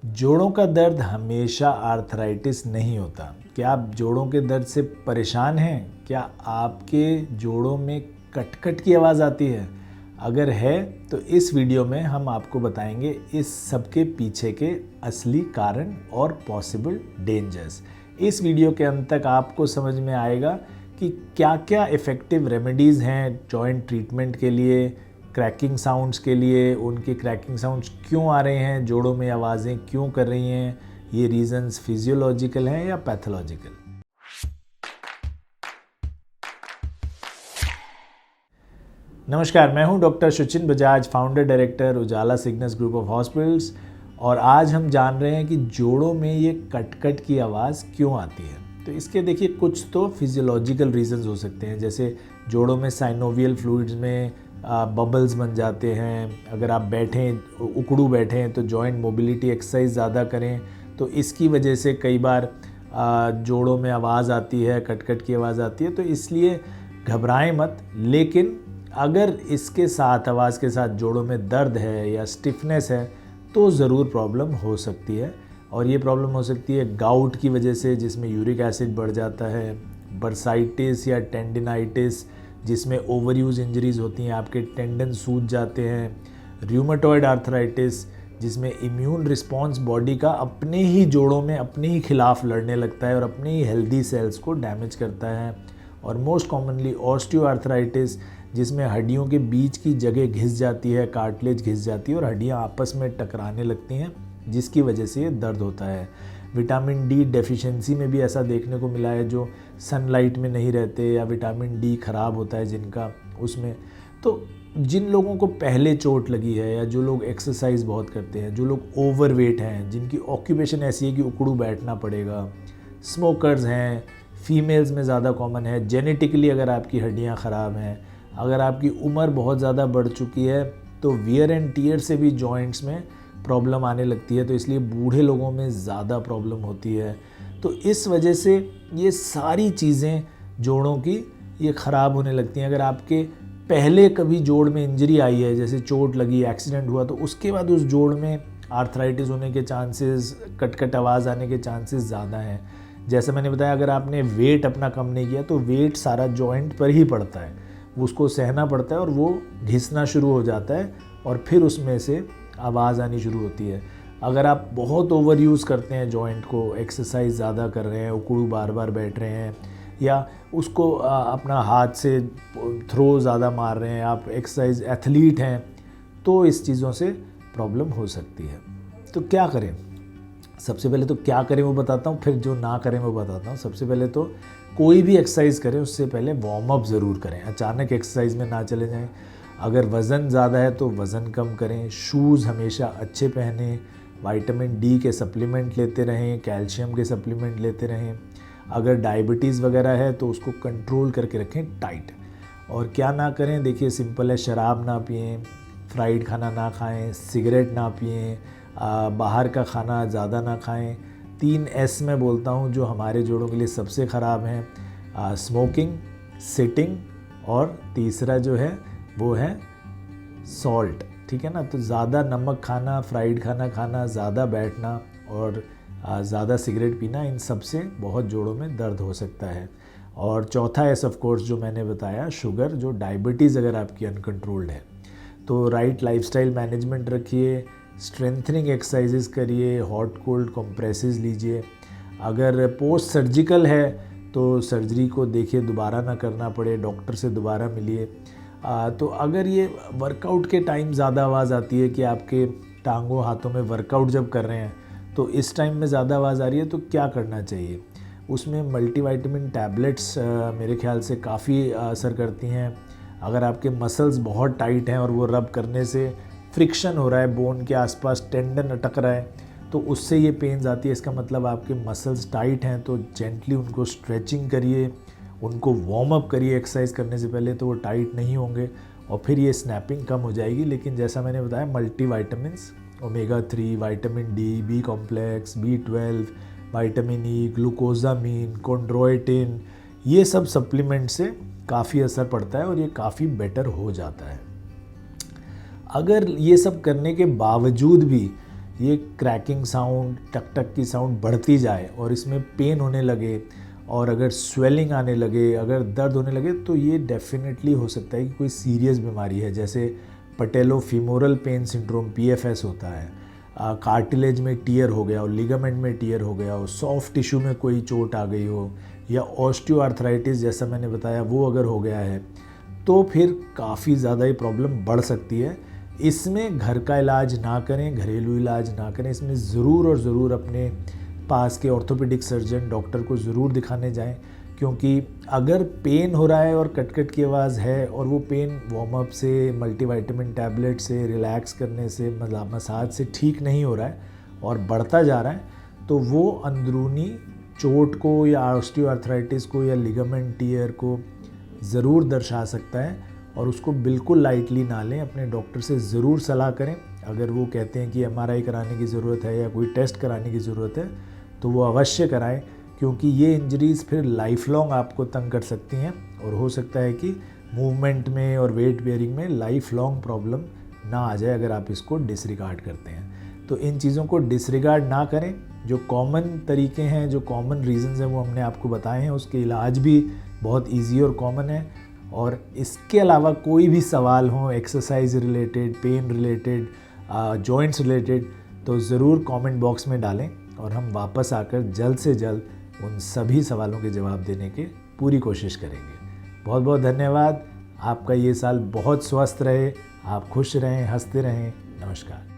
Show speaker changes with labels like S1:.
S1: जोड़ों का दर्द हमेशा आर्थराइटिस नहीं होता। क्या आप जोड़ों के दर्द से परेशान हैं? क्या आपके जोड़ों में कट-कट की आवाज़ आती है? अगर है तो इस वीडियो में हम आपको बताएंगे इस सब के पीछे के असली कारण और पॉसिबल डेंजर्स। इस वीडियो के अंत तक आपको समझ में आएगा कि क्या-क्या इफ़ेक्टिव रेमेडीज़ हैं जॉइंट ट्रीटमेंट के लिए, क्रैकिंग साउंड्स के लिए, उनके क्रैकिंग साउंड्स क्यों आ रहे हैं, जोड़ों में आवाज़ें क्यों कर रही हैं, ये रीज़न्स फिजियोलॉजिकल हैं या पैथोलॉजिकल। नमस्कार, मैं हूं doctor Suchin Bajaj, founder director Ujala Cygnus group of hospitals, और आज हम जान रहे हैं कि जोड़ों में ये कट-कट की आवाज़ क्यों आती है। तो इसके देखिए कुछ तो फिजियोलॉजिकल रीज़न्स हो सकते हैं, जैसे जोड़ों में साइनोवियल फ्लूइड्स में बबल्स बन जाते हैं। अगर आप बैठें, उकड़ू बैठें तो जॉइंट मोबिलिटी एक्सरसाइज ज़्यादा करें तो इसकी वजह से कई बार जोड़ों में आवाज़ आती है, कट-कट की आवाज़ आती है। तो इसलिए घबराएं मत, लेकिन अगर इसके साथ, आवाज़ के साथ जोड़ों में दर्द है या स्टिफनेस है तो ज़रूर प्रॉब्लम हो सकती है। और ये प्रॉब्लम हो सकती है गाउट की वजह से, जिसमें यूरिक एसिड बढ़ जाता है, बर्साइटिस या टेंडिनाइटिस जिसमें ओवर यूज़ इंजरीज़ होती हैं, आपके टेंडन सूज जाते हैं, र्यूमेटॉइड आर्थराइटिस जिसमें इम्यून रिस्पॉन्स बॉडी का अपने ही जोड़ों में अपने ही खिलाफ लड़ने लगता है और अपने ही हेल्दी सेल्स को डैमेज करता है, और मोस्ट कॉमनली ऑस्टियो आर्थराइटिस जिसमें हड्डियों के बीच की जगह घिस जाती है, कार्टिलेज घिस जाती है और हड्डियाँ आपस में टकराने लगती हैं, जिसकी वजह से ये दर्द होता है। विटामिन डी डेफिशिएंसी में भी ऐसा देखने को मिला है, जो सनलाइट में नहीं रहते या विटामिन डी ख़राब होता है जिनका, उसमें। तो जिन लोगों को पहले चोट लगी है या जो लोग एक्सरसाइज बहुत करते हैं, जो लोग ओवरवेट हैं, जिनकी ऑक्यूपेशन ऐसी है कि उकड़ू बैठना पड़ेगा, स्मोकर्स हैं, फीमेल्स में ज़्यादा कॉमन है, जेनेटिकली अगर आपकी हड्डियाँ ख़राब हैं, अगर आपकी उम्र बहुत ज़्यादा बढ़ चुकी है तो वियर एंड टियर से भी जॉइंट्स में प्रॉब्लम आने लगती है, तो इसलिए बूढ़े लोगों में ज़्यादा प्रॉब्लम होती है। तो इस वजह से ये सारी चीज़ें जोड़ों की ये ख़राब होने लगती हैं। अगर आपके पहले कभी जोड़ में इंजरी आई है, जैसे चोट लगी, एक्सीडेंट हुआ, तो उसके बाद उस जोड़ में आर्थराइटिस होने के चांसेस, कट-कट आवाज़ आने के चांसेस ज़्यादा हैं। जैसे मैंने बताया, अगर आपने वेट अपना कम नहीं किया तो वेट सारा जॉइंट पर ही पड़ता है, उसको सहना पड़ता है और वो घिसना शुरू हो जाता है और फिर उसमें से आवाज़ आनी शुरू होती है। अगर आप बहुत ओवर यूज़ करते हैं जॉइंट को, एक्सरसाइज ज़्यादा कर रहे हैं, उकड़ू बार बार बैठ रहे हैं, या उसको अपना हाथ से थ्रो ज़्यादा मार रहे हैं, आप एक्सरसाइज एथलीट हैं, तो इस चीज़ों से प्रॉब्लम हो सकती है। तो क्या करें? सबसे पहले तो क्या करें वो बताता हूँ, फिर जो ना करें वो बताता हूँ। सबसे पहले तो कोई भी एक्सरसाइज करें उससे पहले वार्म अप ज़रूर करें, अचानक एक्सरसाइज में ना चले जाएं। अगर वज़न ज़्यादा है तो वज़न कम करें, शूज़ हमेशा अच्छे पहनें, विटामिन डी के सप्लीमेंट लेते रहें, कैल्शियम के सप्लीमेंट लेते रहें। अगर डायबिटीज़ वगैरह है तो उसको कंट्रोल करके रखें टाइट। और क्या ना करें, देखिए सिंपल है, शराब ना पिएं, फ्राइड खाना ना खाएं, सिगरेट ना पिएं, बाहर का खाना ज़्यादा ना खाएं। 3 एस मैं बोलता हूँ जो हमारे जोड़ों के लिए सबसे ख़राब हैं, स्मोकिंग, सिटिंग, और तीसरा जो है वो है सॉल्ट, ठीक है ना। तो ज़्यादा नमक खाना, फ्राइड खाना खाना, ज़्यादा बैठना और ज़्यादा सिगरेट पीना, इन सब से बहुत जोड़ों में दर्द हो सकता है। और चौथा एस ऑफ कोर्स जो मैंने बताया, शुगर, जो डायबिटीज़ अगर आपकी अनकंट्रोल्ड है तो राइट लाइफस्टाइल मैनेजमेंट रखिए, स्ट्रेंथनिंग एक्सरसाइजेस करिए, हॉट कोल्ड कंप्रेसेस लीजिए। अगर पोस्ट सर्जिकल है तो सर्जरी को देखिए, दोबारा ना करना पड़े, डॉक्टर से दोबारा मिलिए। तो अगर ये वर्कआउट के टाइम ज़्यादा आवाज़ आती है कि आपके टांगों हाथों में वर्कआउट जब कर रहे हैं तो इस टाइम में ज़्यादा आवाज़ आ रही है, तो क्या करना चाहिए? उसमें मल्टीविटामिन टैबलेट्स मेरे ख्याल से काफ़ी असर करती हैं। अगर आपके मसल्स बहुत टाइट हैं और वो रब करने से फ्रिक्शन हो रहा है, बोन के आसपास टेंडन अटक रहा है, तो उससे ये पेन्स आती है, इसका मतलब आपके मसल्स टाइट हैं। तो जेंटली उनको स्ट्रेचिंग करिए, उनको वार्म अप करिए एक्सरसाइज करने से पहले, तो वो टाइट नहीं होंगे और फिर ये स्नैपिंग कम हो जाएगी। लेकिन जैसा मैंने बताया, multivitamins, omega 3, vitamin D, B complex, B12, vitamin E, glucosamine, chondroitin, ये सब सप्लीमेंट से काफ़ी असर पड़ता है और ये काफ़ी बेटर हो जाता है। अगर ये सब करने के बावजूद भी ये क्रैकिंग साउंड, टक टक की साउंड बढ़ती जाए और इसमें पेन होने लगे और अगर स्वेलिंग आने लगे, अगर दर्द होने लगे, तो ये डेफिनेटली हो सकता है कि कोई सीरियस बीमारी है, जैसे पटेलोफीमोरल पेन सिंड्रोम PFS होता है, कार्टिलेज में टीयर हो गया हो, लिगामेंट में टीयर हो गया हो, सॉफ्ट टिश्यू में कोई चोट आ गई हो, या ऑस्टियोआर्थराइटिस जैसा मैंने बताया वो अगर हो गया है, तो फिर काफ़ी ज़्यादा ये प्रॉब्लम बढ़ सकती है। इसमें घर का इलाज ना करें, घरेलू इलाज ना करें, इसमें ज़रूर और ज़रूर अपने पास के ऑर्थोपेडिक सर्जन डॉक्टर को ज़रूर दिखाने जाएं, क्योंकि अगर पेन हो रहा है और कट की आवाज़ है और वो पेन वार्म अप से, मल्टीविटामिन टैबलेट से, रिलैक्स करने से, मसाज से ठीक नहीं हो रहा है और बढ़ता जा रहा है, तो वो अंदरूनी चोट को या ऑस्टियोआर्थराइटिस को या लिगामेंट टीयर को ज़रूर दर्शा सकता है। और उसको बिल्कुल लाइटली ना लें, अपने डॉक्टर से ज़रूर सलाह करें। अगर वो कहते हैं कि MRI कराने की ज़रूरत है या कोई टेस्ट कराने की ज़रूरत है, तो वो अवश्य कराएं, क्योंकि ये इंजरीज़ फिर लाइफ लॉन्ग आपको तंग कर सकती हैं और हो सकता है कि मूवमेंट में और वेट बेयरिंग में लाइफ लॉन्ग प्रॉब्लम ना आ जाए अगर आप इसको डिसरिगार्ड करते हैं। तो इन चीज़ों को डिसरिगार्ड ना करें। जो कॉमन तरीके हैं, जो कॉमन रीजंस हैं, वो हमने आपको बताए हैं। उसके इलाज भी बहुत ईजी और कॉमन है। और इसके अलावा कोई भी सवाल हो, exercise related, pen related, joints related, तो ज़रूर कमेंट बॉक्स में डालें और हम वापस आकर जल्द से जल्द उन सभी सवालों के जवाब देने की पूरी कोशिश करेंगे। बहुत बहुत धन्यवाद। आपका ये साल बहुत स्वस्थ रहे, आप खुश रहें, हंसते रहें। नमस्कार।